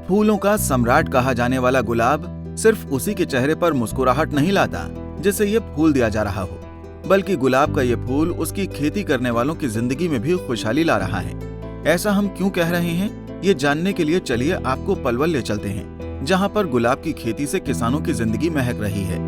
फूलों का सम्राट कहा जाने वाला गुलाब सिर्फ उसी के चेहरे पर मुस्कुराहट नहीं लाता जिसे ये फूल दिया जा रहा हो, बल्कि गुलाब का ये फूल उसकी खेती करने वालों की जिंदगी में भी खुशहाली ला रहा है। ऐसा हम क्यों कह रहे हैं, ये जानने के लिए चलिए आपको पलवल ले चलते हैं, जहाँ पर गुलाब की खेती से किसानों की जिंदगी महक रही है।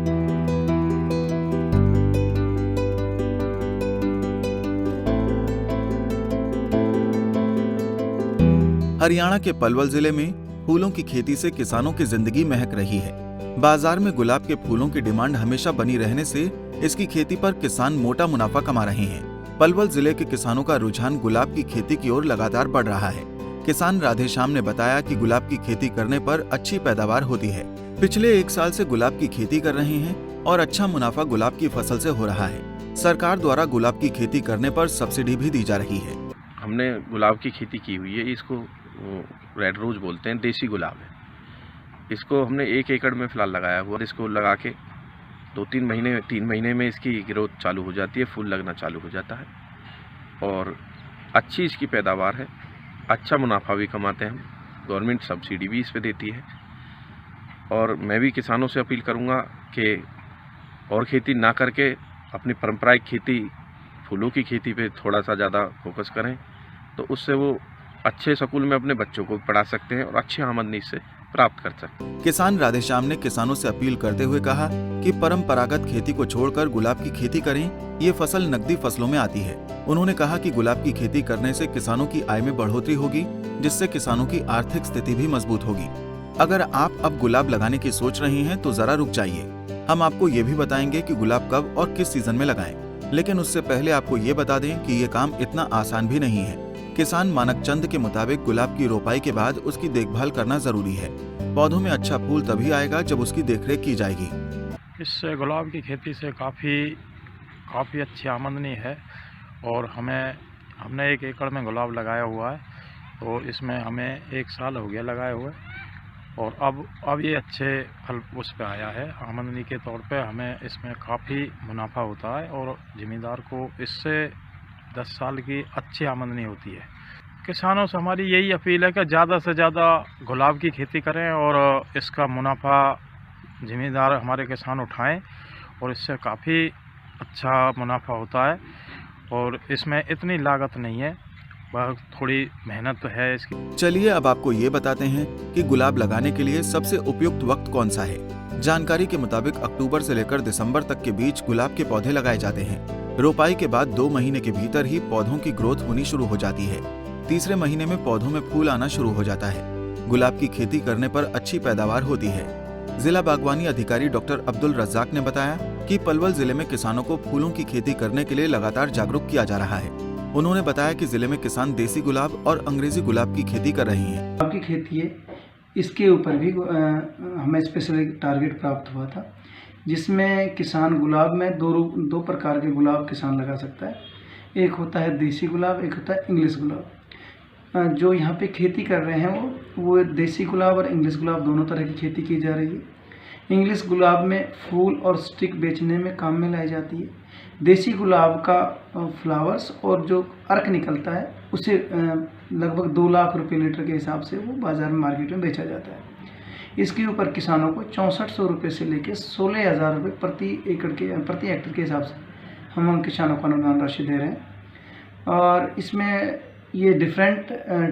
हरियाणा के पलवल जिले में फूलों की खेती से किसानों की जिंदगी महक रही है। बाजार में गुलाब के फूलों की डिमांड हमेशा बनी रहने से इसकी खेती पर किसान मोटा मुनाफा कमा रहे हैं। पलवल जिले के किसानों का रुझान गुलाब की खेती की ओर लगातार बढ़ रहा है। किसान राधेश्याम ने बताया कि गुलाब की खेती करने पर अच्छी पैदावार होती है। पिछले 1 साल से गुलाब की खेती कर रहे हैं और अच्छा मुनाफा गुलाब की फसल से हो रहा है। सरकार द्वारा गुलाब की खेती करने पर सब्सिडी भी दी जा रही है। हमने गुलाब की खेती की हुई है, इसको रेड रोज बोलते हैं, देसी गुलाब है। इसको हमने 1 एकड़ में फिलहाल लगाया हुआ। इसको लगा के 3 महीने में इसकी ग्रोथ चालू हो जाती है, फूल लगना चालू हो जाता है और अच्छी इसकी पैदावार है, अच्छा मुनाफा भी कमाते हैं हम। गवर्नमेंट सब्सिडी भी इस पे देती है और मैं भी किसानों से अपील करूंगा कि और खेती ना करके अपनी पारंपरिक खेती, फूलों की खेती पे थोड़ा सा ज़्यादा फोकस करें, तो उससे वो अच्छे स्कूल में अपने बच्चों को पढ़ा सकते हैं और अच्छी आमदनी इससे प्राप्त कर सकते हैं। किसान राधेश्याम ने किसानों से अपील करते हुए कहा कि परंपरागत खेती को छोड़कर गुलाब की खेती करें, ये फसल नकदी फसलों में आती है। उन्होंने कहा कि गुलाब की खेती करने से किसानों की आय में बढ़ोतरी होगी, जिससे किसानों की आर्थिक स्थिति भी मजबूत होगी। अगर आप अब गुलाब लगाने की सोच रहे हैं तो जरा रुक जाइए। हम आपको ये भी बताएंगे कि गुलाब कब और किस सीजन में लगाएं, लेकिन उससे पहले आपको ये बता दें कि ये काम इतना आसान भी नहीं है। किसान मानक चंद के मुताबिक गुलाब की रोपाई के बाद उसकी देखभाल करना जरूरी है। पौधों में अच्छा फूल तभी आएगा जब उसकी देखरेख की जाएगी। इस गुलाब की खेती से काफ़ी अच्छी आमदनी है और हमने 1 एकड़ में गुलाब लगाया हुआ है, तो इसमें हमें 1 साल हो गया लगाए हुए और अब ये अच्छे फल उस पे आया है। आमदनी के तौर पे हमें इसमें काफ़ी मुनाफा होता है और ज़मींदार को इससे 10 साल की अच्छी आमदनी होती है। किसानों से हमारी यही अपील है कि ज़्यादा से ज़्यादा गुलाब की खेती करें और इसका मुनाफा ज़मींदार हमारे किसान उठाएं और इससे काफ़ी अच्छा मुनाफा होता है और इसमें इतनी लागत नहीं है, बहुत थोड़ी मेहनत तो है इसकी। चलिए अब आपको ये बताते हैं कि गुलाब लगाने के लिए सबसे उपयुक्त वक्त कौन सा है। जानकारी के मुताबिक अक्टूबर से लेकर दिसंबर तक के बीच गुलाब के पौधे लगाए जाते हैं। रोपाई के बाद 2 महीने के भीतर ही पौधों की ग्रोथ होनी शुरू हो जाती है। तीसरे महीने में पौधों में फूल आना शुरू हो जाता है। गुलाब की खेती करने पर अच्छी पैदावार होती है। जिला बागवानी अधिकारी डॉक्टर अब्दुल रज्जाक ने बताया कि पलवल जिले में किसानों को फूलों की खेती करने के लिए लगातार जागरूक किया जा रहा है। उन्होंने बताया कि जिले में किसान देसी गुलाब और अंग्रेजी गुलाब की खेती कर रहे हैं। गुलाब की खेती है, इसके ऊपर भी हमें स्पेशल टारगेट प्राप्त हुआ था, जिसमें किसान गुलाब में दो प्रकार के गुलाब किसान लगा सकता है। एक होता है देसी गुलाब, एक होता है इंग्लिश गुलाब। जो यहाँ पे खेती कर रहे हैं वो देसी गुलाब और इंग्लिश गुलाब दोनों तरह की खेती की जा रही है। इंग्लिश गुलाब में फूल और स्टिक बेचने में काम में लाई जाती है। देसी गुलाब का फ्लावर्स और जो अर्क निकलता है उसे लगभग 2 लाख रुपये लीटर के हिसाब से वो बाज़ार में मार्केट में बेचा जाता है। इसके ऊपर किसानों को 6400 रुपये से लेकर 16,000 रुपये प्रति हेक्टेयर के हिसाब से हम किसानों को अनुदान राशि दे रहे हैं। और इसमें ये डिफरेंट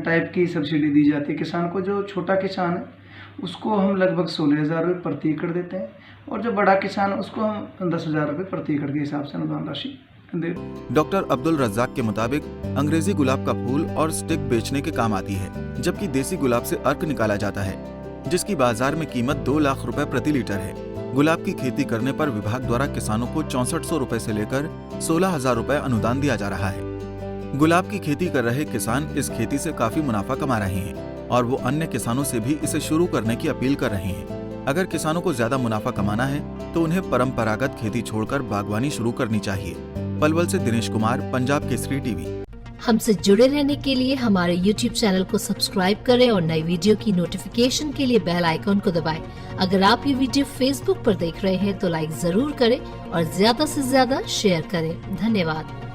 टाइप की सब्सिडी दी जाती है। किसान को जो छोटा किसान है उसको हम लगभग 16,000 रुपये प्रति एकड़ देते हैं और जो बड़ा किसान है उसको हम 10,000 रुपये प्रति एकड़ के हिसाब से अनुदान राशि देते हैं। डॉक्टर अब्दुल रज्जाक के मुताबिक अंग्रेजी गुलाब का फूल और स्टिक बेचने के काम आती है, जबकि देसी गुलाब से अर्क निकाला जाता है, जिसकी बाजार में कीमत 2 लाख रुपए प्रति लीटर है। गुलाब की खेती करने पर विभाग द्वारा किसानों को 6400 रुपए से लेकर 16,000 रुपए अनुदान दिया जा रहा है। गुलाब की खेती कर रहे किसान इस खेती से काफी मुनाफा कमा रहे हैं और वो अन्य किसानों से भी इसे शुरू करने की अपील कर रहे हैं। अगर किसानों को ज्यादा मुनाफा कमाना है तो उन्हें परंपरागत खेती छोड़कर बागवानी शुरू करनी चाहिए। पलवल से दिनेश कुमार, पंजाब केसरी टीवी। हमसे जुड़े रहने के लिए हमारे YouTube चैनल को सब्सक्राइब करें और नई वीडियो की नोटिफिकेशन के लिए बेल आइकॉन को दबाएं। अगर आप ये वीडियो Facebook पर देख रहे हैं तो लाइक जरूर करें और ज्यादा से ज्यादा शेयर करें। धन्यवाद।